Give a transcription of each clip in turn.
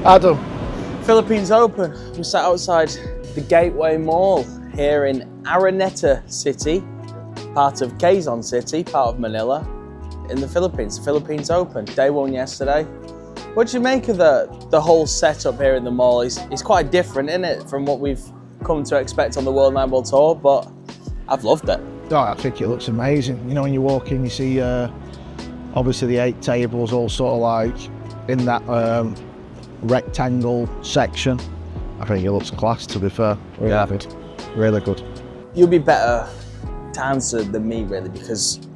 Adam. Philippines Open. We sat outside the Gateway Mall here in Araneta City, part of Quezon City, part of Manila, in the Philippines. The Philippines Open, day one yesterday. What do you make of the whole setup here in the mall? It's quite different, isn't it, from what we've come to expect on the World Nineball Tour, but I've loved it. Oh, I think it looks amazing. You know, when you walk in, you see obviously the 8 tables all sort of like in that rectangle section. I think it looks class, to be fair. Really good. Really good. You'll be better to answer than me, really, because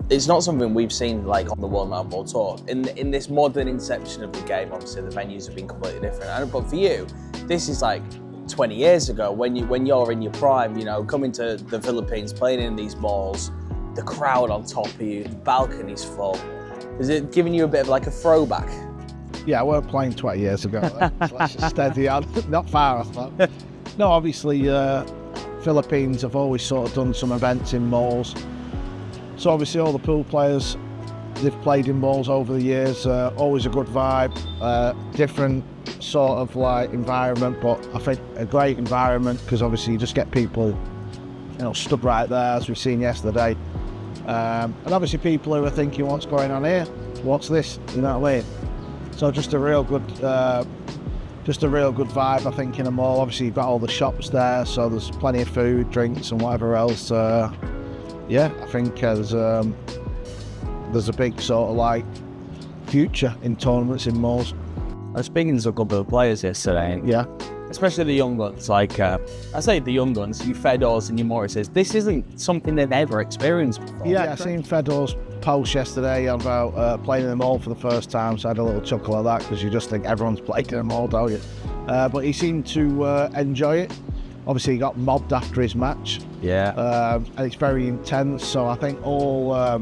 it's not something we've seen like on the World Nineball Tour. In this modern inception of the game, obviously the venues have been completely different. But for you, this is like 20 years ago when you're in your prime, you know, coming to the Philippines, playing in these malls, the crowd on top of you, the balcony's full. Is it giving you a bit of like a throwback? Yeah, I weren't playing 20 years ago. Let's just steady on, not far off that. No, obviously, Philippines have always sort of done some events in malls. So obviously all the pool players, they've played in malls over the years, always a good vibe, different sort of like environment, but I think a great environment because obviously you just get people, you know, stood right there as we've seen yesterday. And obviously people who are thinking, what's going on here? What's this? You know what I mean? So just a real good vibe, I think, in a mall. Obviously you've got all the shops there, so there's plenty of food, drinks and whatever else. Yeah, I think there's a big sort of like future in tournaments in malls. I was speaking to a couple of players yesterday, yeah, especially the young ones. Like I say, the young ones, you Fedors and your Morrises. This isn't something they've ever experienced before. Yeah, I seen Fedor's post yesterday about playing in the mall for the first time, so I had a little chuckle at that because you just think everyone's played in a mall, don't you? But he seemed to enjoy it. Obviously, he got mobbed after his match. Yeah. And it's very intense. So I think all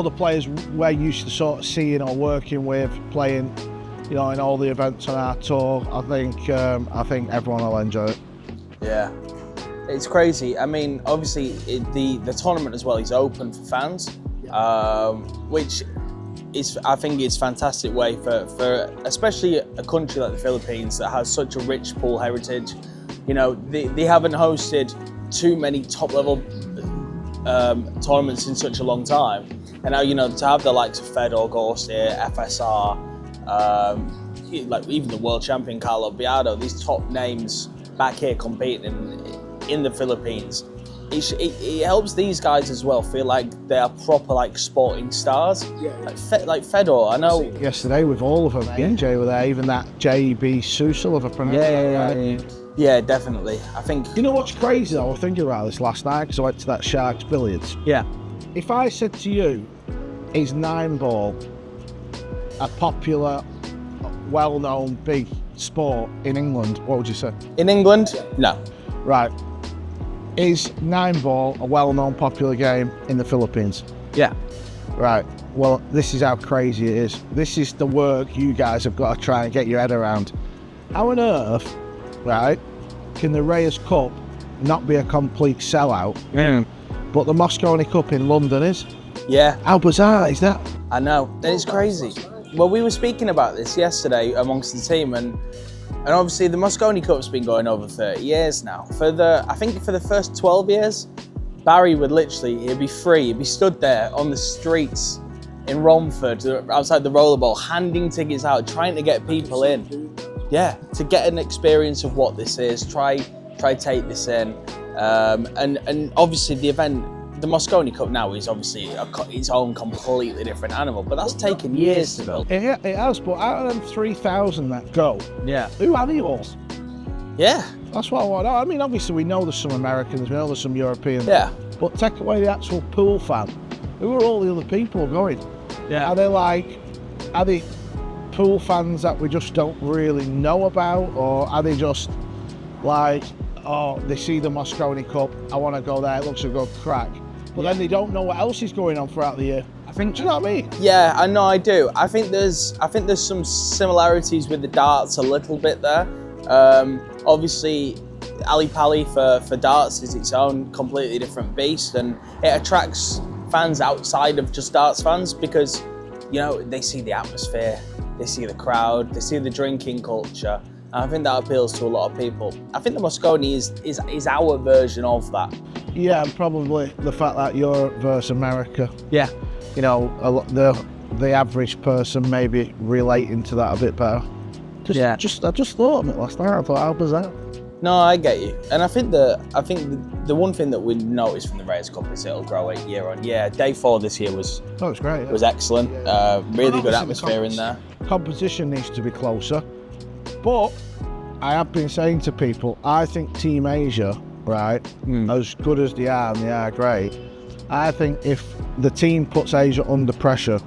the players we're used to sort of seeing or working with, playing, you know, in all the events on our tour, I think everyone will enjoy it. Yeah, it's crazy. I mean, obviously the tournament as well is open for fans, which is, I think, it's a fantastic way for especially a country like the Philippines that has such a rich pool heritage. You know, they haven't hosted too many top-level tournaments in such a long time. And now, you know, to have the likes of Fedor, Gorstier, FSR, like even the world champion Carlo Biado, these top names back here competing in the Philippines, it helps these guys as well feel like they are proper like sporting stars. Yeah. Like Fedor, I know. Yesterday with all of them, Jay were there, even that JB Susel, if I pronounce that right. Yeah, definitely. I think. You know what's crazy though? I was thinking about this last night because I went to that Sharks Billiards. Yeah. If I said to you, is Nineball a popular, well-known, big sport in England, what would you say? In England? No. Right. Is Nineball a well-known, popular game in the Philippines? Yeah. Right. Well, this is how crazy it is. This is the work you guys have got to try and get your head around. How on earth, right, can the Reyes Cup not be a complete sellout, but the Moscone Cup in London is? Yeah. How bizarre is that? I know, and it's crazy. Well, we were speaking about this yesterday amongst the team, and obviously the Moscone Cup's been going over 30 years now. I think for the first 12 years, Barry would he'd be free, he'd be stood there on the streets in Romford, outside the rollerball, handing tickets out, trying to get people in. Yeah, to get an experience of what this is, try take this in. And obviously the event, the Moscone Cup now is obviously its own completely different animal, but that's taken years to build. It has, but out of them 3,000 that go, who are the all? Yeah. That's what I want. I mean, obviously we know there's some Americans, we know there's some Europeans. Yeah. But take away the actual pool fan, who are all the other people going? Yeah. Are they pool fans that we just don't really know about, or are they just like, oh, they see the Moscone Cup, I want to go there, it looks a good crack, but then they don't know what else is going on throughout the year. Do you know what I mean? Yeah, I know, I do. I think there's some similarities with the darts a little bit there. Obviously, Ali Pali for darts is its own completely different beast, and it attracts fans outside of just darts fans because, you know, they see the atmosphere, they see the crowd, they see the drinking culture. And I think that appeals to a lot of people. I think the Moscone is our version of that. Yeah, and probably the fact that Europe versus America. Yeah. You know, the average person maybe relating to that a bit better. I just thought of it last night. I thought, how bizarre. No, I get you, and I think the one thing that we noticed from the Reyes Cup is it'll grow year on year. Day 4 this year was Great. was excellent. Really good atmosphere in there. Competition needs to be closer, but I have been saying to people, I think Team Asia, right, as good as they are, and they are great. I think if the team puts Asia under pressure,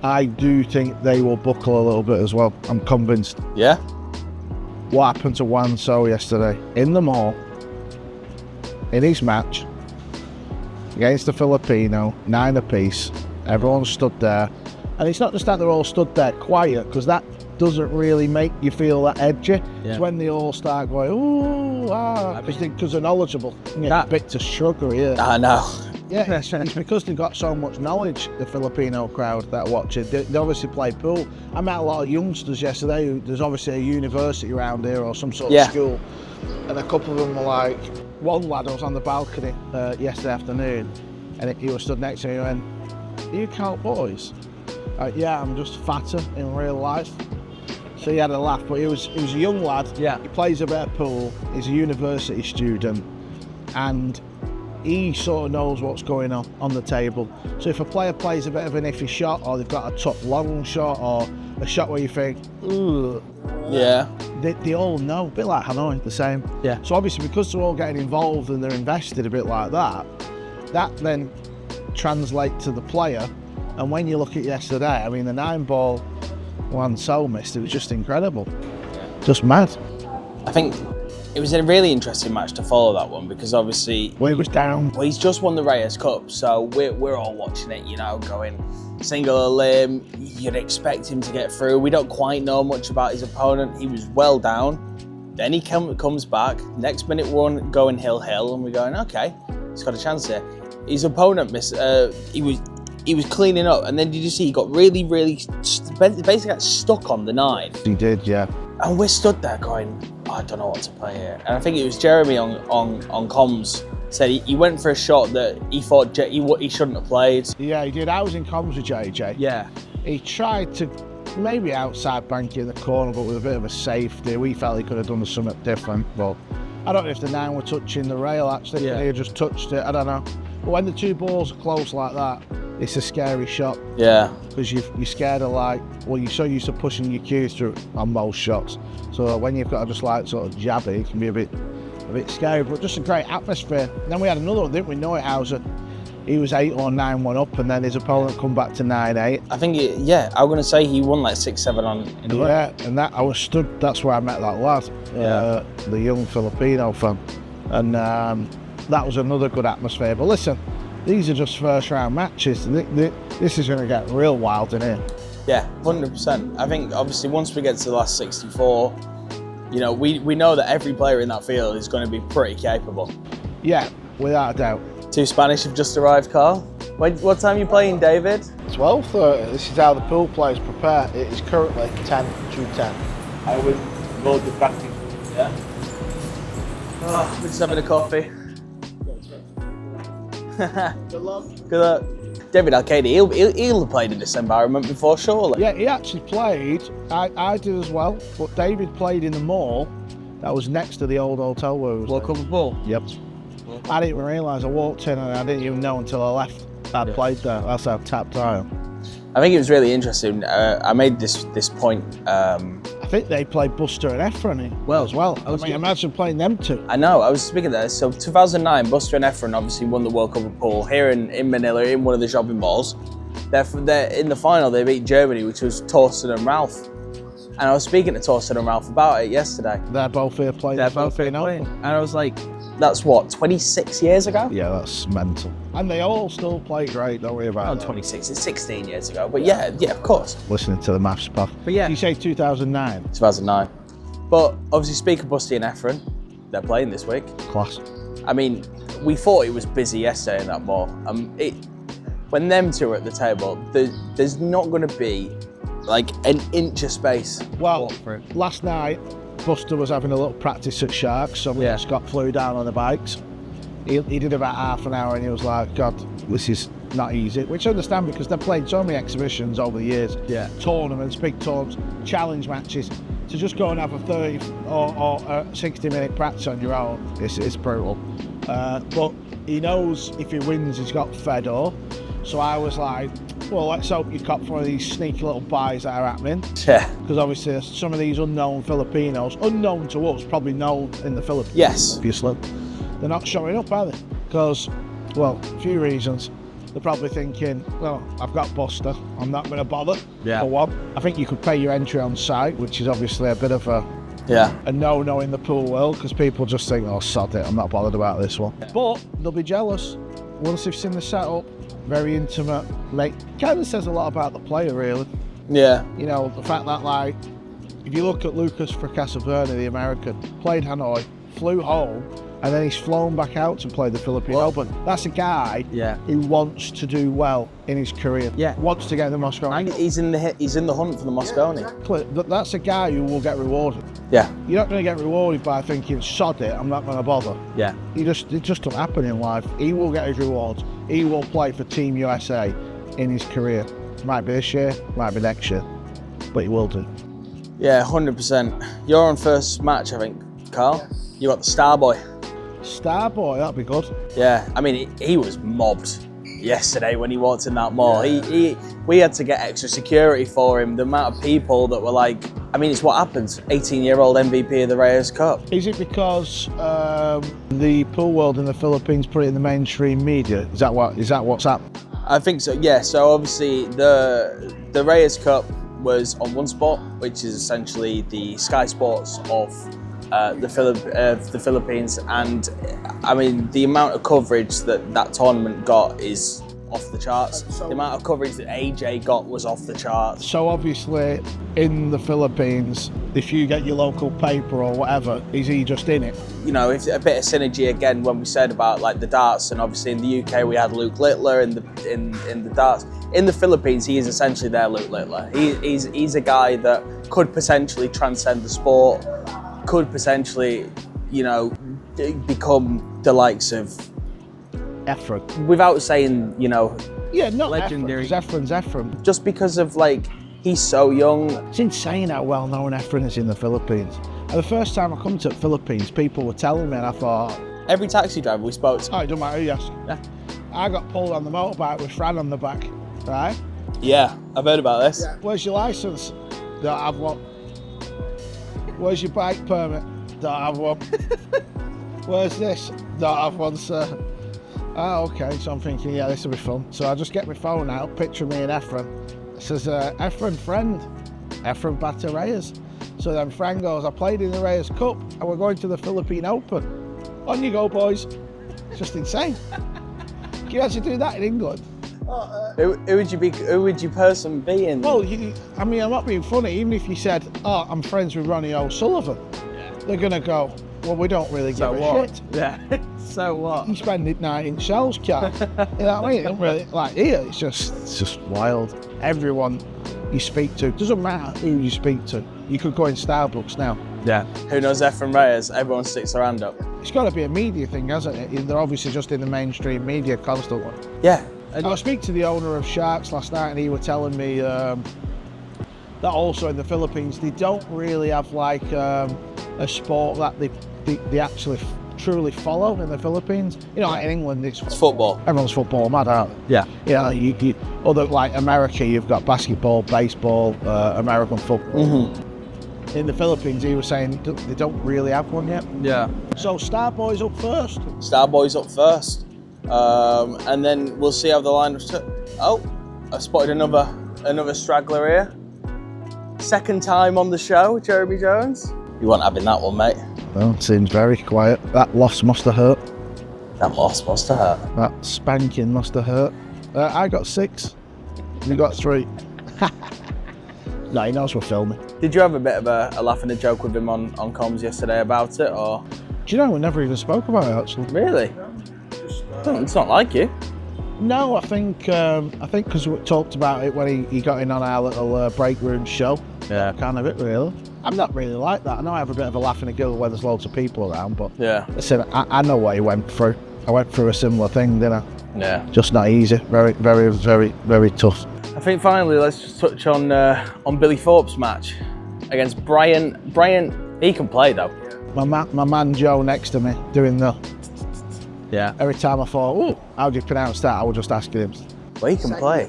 I do think they will buckle a little bit as well. I'm convinced. Yeah. What happened to Wan So yesterday in the mall, in his match against the Filipino, 9 apiece, everyone stood there, and it's not just that they're all stood there quiet, because that doesn't really make you feel that edgy. Yeah. It's when they all start going, ooh, ah, because they're knowledgeable. Yeah, a bit to sugar, yeah. I know. Yeah, it's because they've got so much knowledge, the Filipino crowd that watch it. They obviously play pool. I met a lot of youngsters yesterday. There's obviously a university around here or some sort of school. And a couple of them were like, one lad was on the balcony yesterday afternoon, and he was stood next to me and went, are you cowboys? Yeah, I'm just fatter in real life. So he had a laugh, but he was a young lad. Yeah. He plays a bit of pool. He's a university student, and he sort of knows what's going on the table. So if a player plays a bit of an iffy shot, or they've got a tough long shot, or a shot where you think, ooh, yeah, they all know. A bit like Hanoi, the same. Yeah. So obviously, because they're all getting involved and they're invested a bit like that, that then translates to the player. And when you look at yesterday, I mean, the 9-ball Wan So missed, it was just incredible. Just mad. I think it was a really interesting match to follow, that one, because obviously he was down. Well, he's just won the Reyes Cup, so we're all watching it, you know, going single limb. You'd expect him to get through. We don't quite know much about his opponent. He was well down. Then he comes back. Next minute one going hill, and we're going, okay, he's got a chance here. His opponent missed. He was cleaning up, and then did you see he got really basically got stuck on the 9. He did, yeah. And we're stood there going, oh, I don't know what to play here. And I think it was Jeremy on comms said he went for a shot that he thought he shouldn't have played. Yeah, he did. I was in comms with JJ. Yeah. He tried to maybe outside bank in the corner, but with a bit of a safety. We felt he could have done something different, but I don't know if the 9 were touching the rail actually. Yeah. He had just touched it. I don't know. But when the 2 balls are close like that, it's a scary shot. Yeah. Because you're scared of you're so used to pushing your cue through on most shots. So when you've got to just sort of jab it, it can be a bit scary, but just a great atmosphere. And then we had another one, didn't we? Neuhauser. He was 8 or 9-1 up, and then his opponent come back to 9-8. I think, I was going to say he won like 6-7 on. Yeah, and I was stood. That's where I met that lad, the young Filipino fan, and that was another good atmosphere. But listen, these are just first round matches. This is going to get real wild in here. Yeah, 100%. I think obviously once we get to the last 64, you know, we know that every player in that field is going to be pretty capable. Yeah, without a doubt. 2 Spanish have just arrived, Carl. What time are you playing, David? 12:30. This is how the pool players prepare. It is currently 10 to 10. I will go to practice. Yeah. Oh, we're just having a coffee. Good luck. Good luck. David Alcade, he'll have played in this environment before, surely. Yeah, he actually played. I did as well, but David played in the mall that was next to the old hotel where we was. World Cup of Ball? Yep. I didn't even realise. I walked in and I didn't even know until I left I'd played there. That's how tapped I am. I think it was really interesting. I made this point. I think they played Buster and Efron as well. I mean, imagine playing them 2. I know, I was speaking there. So 2009, Buster and Efron obviously won the World Cup of Pool here in Manila, in one of the shopping malls. They're in the final, they beat Germany, which was Torsten and Ralph. And I was speaking to Torsten and Ralph about it yesterday. They're both here playing. They're both here playing. And I was like, that's what, 26 years ago? Yeah, that's mental. And they all still play great, don't worry about it. 26, it's 16 years ago. But yeah, of course. Listening to the maths path. But yeah. Did you say 2009? 2009. But obviously, speak of Busty and Efron, they're playing this week. Class. I mean, we thought it was busy yesterday in that mall. When them 2 are at the table, there's not going to be like an inch of space. Well, Walk through. last night, Buster was having a little practice at Sharks, so me Yeah. and Scott flew down on the bikes. He did about half an hour and he was like, God, this is not easy, which I understand because they've played so many exhibitions over the years, Yeah. tournaments, big tournaments, challenge matches, to just go and have a 30 or 60-minute practice on your own, it's brutal. But he knows if he wins, he's got Fedor. So I was like, well, let's hope you cop for one of these sneaky little buys that are happening. Yeah. Because obviously some of these unknown Filipinos, unknown to us, probably known in the Philippines, Yes. obviously, they're not showing up, are they? Because, well, a few reasons. They're probably thinking, well, I've got Buster, I'm not going to bother, Yeah. for one. I think you could pay your entry on site, which is obviously a bit of a no-no in the pool world, because people just think, oh, sod it, I'm not bothered about this one. But they'll be jealous once they've seen the setup, very intimate, like, kind of says a lot about the player, really. Yeah. You know, the fact that, like, if you look at Lucas Fracasaverna, the American, played Hanoi, flew home, and then he's flown back out to play the Philippine Open. That's a guy Yeah. who wants to do well in his career. Yeah. Wants to get the Moscone. He's in the hunt for the Moscone. That's a guy who will get rewarded. Yeah. You're not going to get rewarded by thinking, sod it, I'm not going to bother. Yeah. It just doesn't happen in life. He will get his rewards. He will play for Team USA in his career. Might be this year, might be next year, but he will do. Yeah, 100%. You're on first match, I think, Carl. You got the Starboy. Starboy, that'd be good. Yeah, I mean, he was mobbed yesterday when he walked in that mall. We had to get extra security for him. The amount of people that were like, I mean, it's what happens. 18-year-old MVP of the Reyes Cup. Is it because the pool world in the Philippines put it in the mainstream media? Is that what's happened? I think so. Yeah. So obviously the Reyes Cup was on One Sport, which is essentially the Sky Sports of the Philippines, and I mean the amount of coverage that tournament got is off the charts. The amount of coverage that AJ got was off the charts. So obviously in the Philippines, if you get your local paper or whatever, is he just in it? You know, if a bit of synergy again when we said about like the darts, and obviously in the UK we had Luke Littler in the darts. In the Philippines, he is essentially their Luke Littler. He's a guy that could potentially transcend the sport, could potentially, you know, become the likes of Efren. without saying, you know, Yeah, not Legendary. Efren, 'cause Efren's Efren. just because of like he's so young. It's insane how well known Efren is in the Philippines. And the first time I come to the Philippines, people were telling me, and I thought, Every taxi driver we spoke to. oh, it don't matter who you ask. Yeah. I got pulled on the motorbike with Fran on the back, right? Yeah, I've heard about this. Where's your license? Don't have one. Where's your bike permit? Don't have one. Where's this? Don't have one, sir. Oh, okay. So I'm thinking, yeah, this will be fun. So I just get my phone out, picture me and Efren. It says, Efren friend, Efren Bata Reyes. So then Fran goes, I played in the Reyes Cup and we're going to the Philippine Open. On you go, boys. It's just insane. Can you actually do that in England? Who would your person be in? Well, I mean, I'm not being funny. Even if you said, oh, I'm friends with Ronnie O'Sullivan, they're going to go, well, we don't really give a shit. Yeah. So what? You spend it night in shells, car. You know what I mean? It don't really, like here, it's just wild. Everyone you speak to, doesn't matter who you speak to. You could go in Starbucks now. Yeah. Who knows Efren Reyes? Everyone sticks their hand up. It's got to be a media thing, hasn't it? They're obviously just in the mainstream media constantly. Yeah. I was speaking to the owner of Sharks last night, and he was telling me that also in the Philippines they don't really have like a sport that they actually truly follow in the Philippines. You know, like in England it's football. Everyone's football mad, aren't they? Yeah. You know, you other like America, you've got basketball, baseball, American football. Mm-hmm. In the Philippines, he was saying they don't really have one yet. Yeah. So Starboy's up first. Starboy's up first. And then we'll see how the lineup's. Oh, I spotted another straggler here. Second time on the show, Jeremy Jones. You weren't having that one, mate. Well, it seems very quiet. That loss must have hurt. That loss must have hurt. That spanking must have hurt. I got 6. You got 3. No, he knows we're filming. Did you have a bit of a laugh and a joke with him on comms yesterday about it, or? Do you know we never even spoke about it actually? Really? It's not like you. No, I think because we talked about it when he got in on our little break room show. Yeah. Kind of it, really. I'm not really like that. I know I have a bit of a laugh and a giggle when there's loads of people around, but Yeah. listen, I know what he went through. I went through a similar thing, didn't I? Yeah. Just not easy. Very, very, very, very tough. I think finally, let's just touch on Billy Thorpe's match against Brian. Brian, he can play though. My man Joe next to me doing the. Yeah. Every time I thought, oh, how do you pronounce that? I was just asking him. Well, he can play.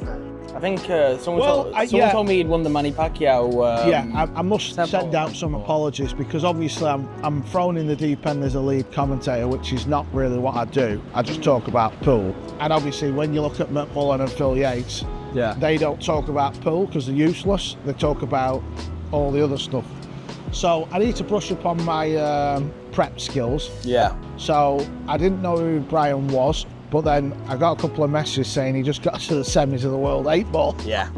I think someone Well, someone told me he'd won the Manny Pacquiao. Yeah, I must send out some apologies because obviously I'm thrown in the deep end as a lead commentator, which is not really what I do. I just talk about pool. And obviously when you look at McMullen and Phil Yates, Yeah. they don't talk about pool because they're useless. They talk about all the other stuff. So I need to brush up on my prep skills. Yeah. So I didn't know who Brian was, but then I got a couple of messages saying he just got to the semis of the World 8 Ball. Yeah.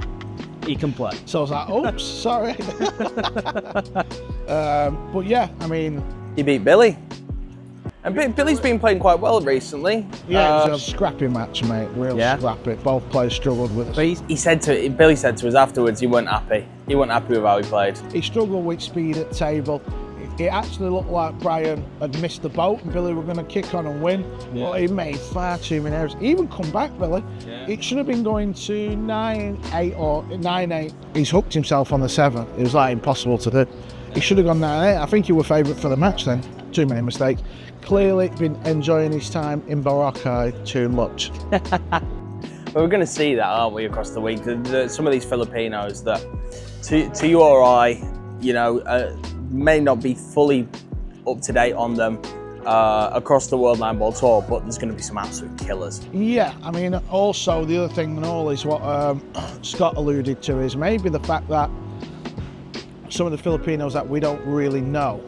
He can play. So I was like, oops, sorry. But yeah, I mean, He beat Billy. And Billy's been playing quite well recently. yeah, it was a scrappy match, mate. Real Yeah. scrappy. Both players struggled with us. But Billy said to us afterwards he wasn't happy. He wasn't happy with how he played. He struggled with speed at table. It actually looked like Brian had missed the boat and Billy were going to kick on and win. Yeah. But he made far too many errors. He even come back, Billy. Yeah. It should have been going to 9-8 or 9-8. He's hooked himself on the 7. It was like impossible to do. He should have gone 9-8. I think he were favourite for the match then. Too many mistakes. Clearly been enjoying his time in Boracay too much. But we're going to see that, aren't we, across the week? Some of these Filipinos that, to you or I, may not be fully up to date on them across the World Nineball Tour, but there's going to be some absolute killers. Yeah, I mean, also the other thing and all is what Scott alluded to is maybe the fact that some of the Filipinos that we don't really know,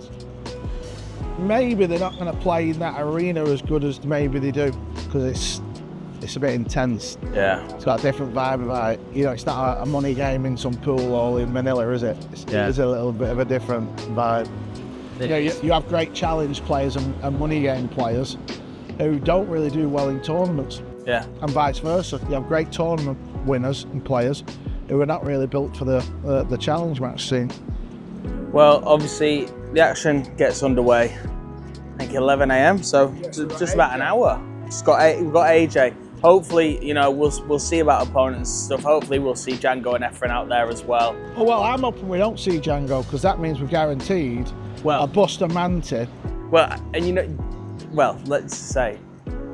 maybe they're not going to play in that arena as good as maybe they do because it's a bit intense. Yeah. It's got a different vibe about it. It's not a money game in some pool or in Manila, is it? It's a little bit of a different vibe. You have great challenge players and money game players who don't really do well in tournaments. Yeah. And vice versa. You have great tournament winners and players who are not really built for the challenge match scene. Well, obviously, the action gets underway, I think 11 a.m, so just about an hour. We've got AJ. Hopefully, we'll see about opponents and stuff. Hopefully, we'll see Django and Efren out there as well. Oh, well, I'm hoping we don't see Django because that means we're guaranteed a Buster Manti. Well, and let's say,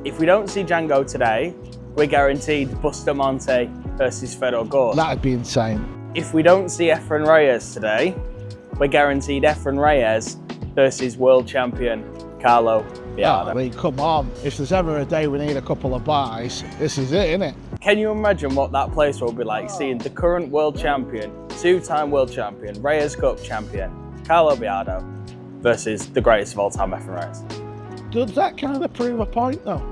if we don't see Django today, we're guaranteed Bustamante versus Fedor Gorst. That'd be insane. If we don't see Efren Reyes today, we're guaranteed Efren Reyes versus world champion Carlo Biada. I mean, come on. If there's ever a day we need a couple of buys, this is it, isn't it? Can you imagine what that place will be like, seeing the current world champion, two-time world champion, Reyes Cup champion, Carlo Biada, versus the greatest of all time, Efren Reyes? Does that kind of prove a point, though?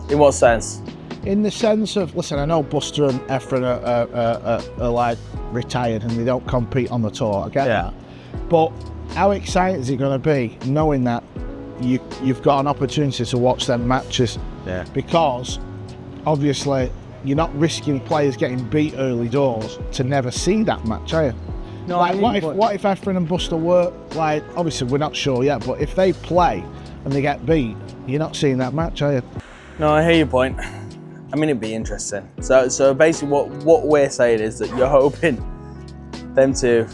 In what sense? In the sense of, listen, I know Buster and Efren are like retired and they don't compete on the tour. I get that. But how exciting is it going to be knowing that you've got an opportunity to watch them matches? Yeah. Because obviously you're not risking players getting beat early doors to never see that match, are you? No, like, what if Efren and Buster were, like, obviously we're not sure yet, but if they play and they get beat, you're not seeing that match, are you? No, I hear your point. I mean, it'd be interesting. So basically what we're saying is that you're hoping them to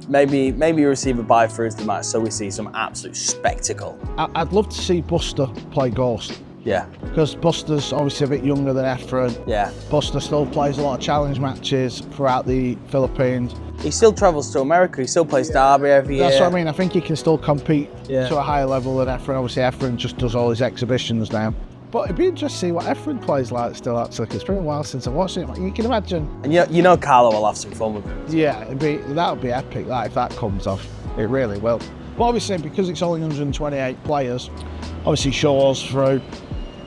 maybe receive a bye through to the match so we see some absolute spectacle. I'd love to see Buster play Ghost. Yeah. Because Buster's obviously a bit younger than Efren. Yeah. Buster still plays a lot of challenge matches throughout the Philippines. He still travels to America. He still plays Derby every year. That's what I mean. I think he can still compete Yeah. to a higher level than Efren. Obviously, Efren just does all his exhibitions now. But it'd be interesting to see what Efren plays like still, actually, 'cause it's been a while since I watched it. You can imagine. And Carlo will have some fun with him. Yeah, that would be epic, if that comes off. It really will. But obviously, because it's only 128 players, obviously Shaw's through,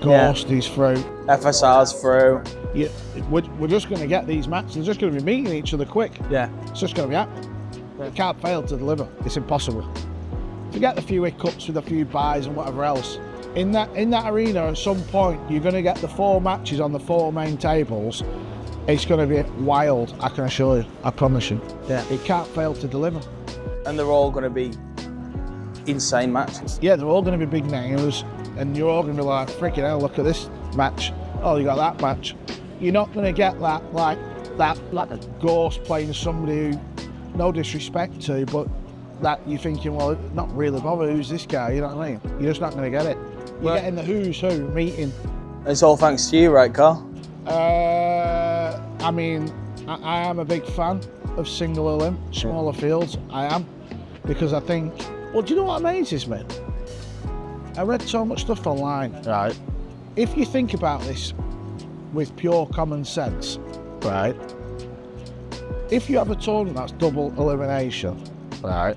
Ghost is through. FSR's through. Yeah, we're just going to get these matches. They're just going to be meeting each other quick. Yeah. It's just going to be happening. You can't fail to deliver. It's impossible. Forget the few hiccups with a few buys and whatever else. in that arena, at some point, you're going to get the 4 matches on the 4 main tables. It's going to be wild, I can assure you. I promise you. Yeah. It can't fail to deliver. And they're all going to be insane matches. Yeah, they're all going to be big names, and you're all going to be like, freaking hell, look at this match. Oh, you got that match. You're not going to get that like a ghost playing somebody who, no disrespect to, but that you're thinking, well, not really bothered, who's this guy, you know what I mean? You're just not going to get it. You're getting the who's who meeting. It's all thanks to you, right, Carl? I mean, I am a big fan of single elim, smaller fields, I am. Because I think, well, do you know what amazes me? I read so much stuff online, right? If you think about this with pure common sense, right? If you have a tournament that's double elimination, right?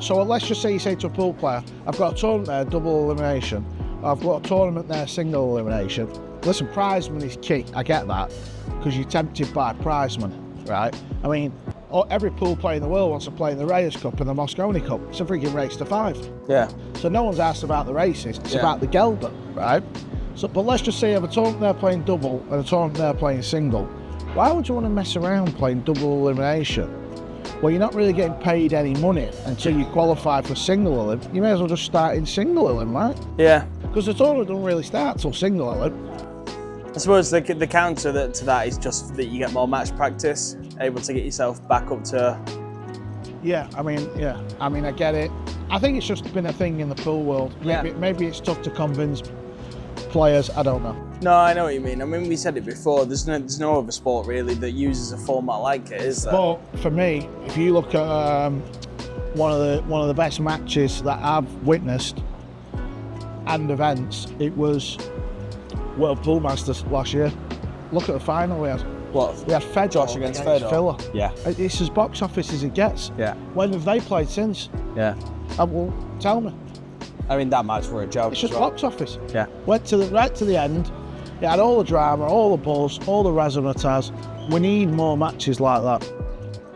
So let's just say you say to a pool player, I've got a tournament there, double elimination. I've got a tournament there, single elimination. Listen, prize money is key, I get that, because you're tempted by prize money, right? I mean, every pool player in the world wants to play in the Reyes Cup and the Moscone Cup. It's a freaking race to 5. Yeah. So no one's asked about the races, it's about the Gelder, right? So, but let's just say you have a tournament there playing double and a tournament there playing single. Why would you want to mess around playing double elimination? Well, you're not really getting paid any money until you qualify for single elim. You may as well just start in single elim, right? Yeah. Because the tournament doesn't really start till single elim. I suppose the counter to that is just that you get more match practice, able to get yourself back up to... Yeah, I mean, I get it. I think it's just been a thing in the pool world. Maybe it's tough to convince players, I don't know. No, I know what you mean. I mean, we said it before, there's no other sport really that uses a format like it, is there? But for me, if you look at one of the best matches that I've witnessed and events, it was World Pool Masters last year. Look at the final we had. What? We had Fedor Josh against Fedor. Filler. Yeah. It's as box office as it gets. Yeah. When have they played since? Yeah. Well, tell me. I mean, that match were a joke. It's just box office. Yeah. Went to right to the end. It had all the drama, all the buzz, all the razzmatazz. We need more matches like that.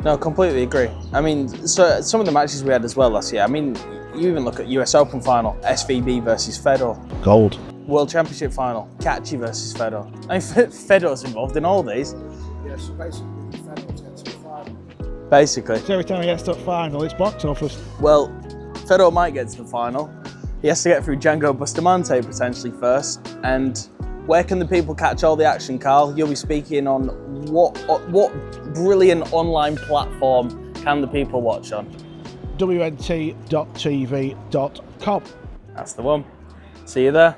No, completely agree. I mean, so some of the matches we had as well last year, I mean, you even look at US Open final, SVB versus Fedor. Gold. World Championship final, Kachi versus Fedor. I mean, Fedor's involved in all these. Yeah, so basically, Fedor gets to the final. Basically. So every time he gets to the final, it's box office. Well, Fedor might get to the final. He has to get through Django Bustamante potentially first. And where can the people catch all the action, Carl? You'll be speaking on what brilliant online platform can the people watch on? WNT.tv.com. That's the one. See you there.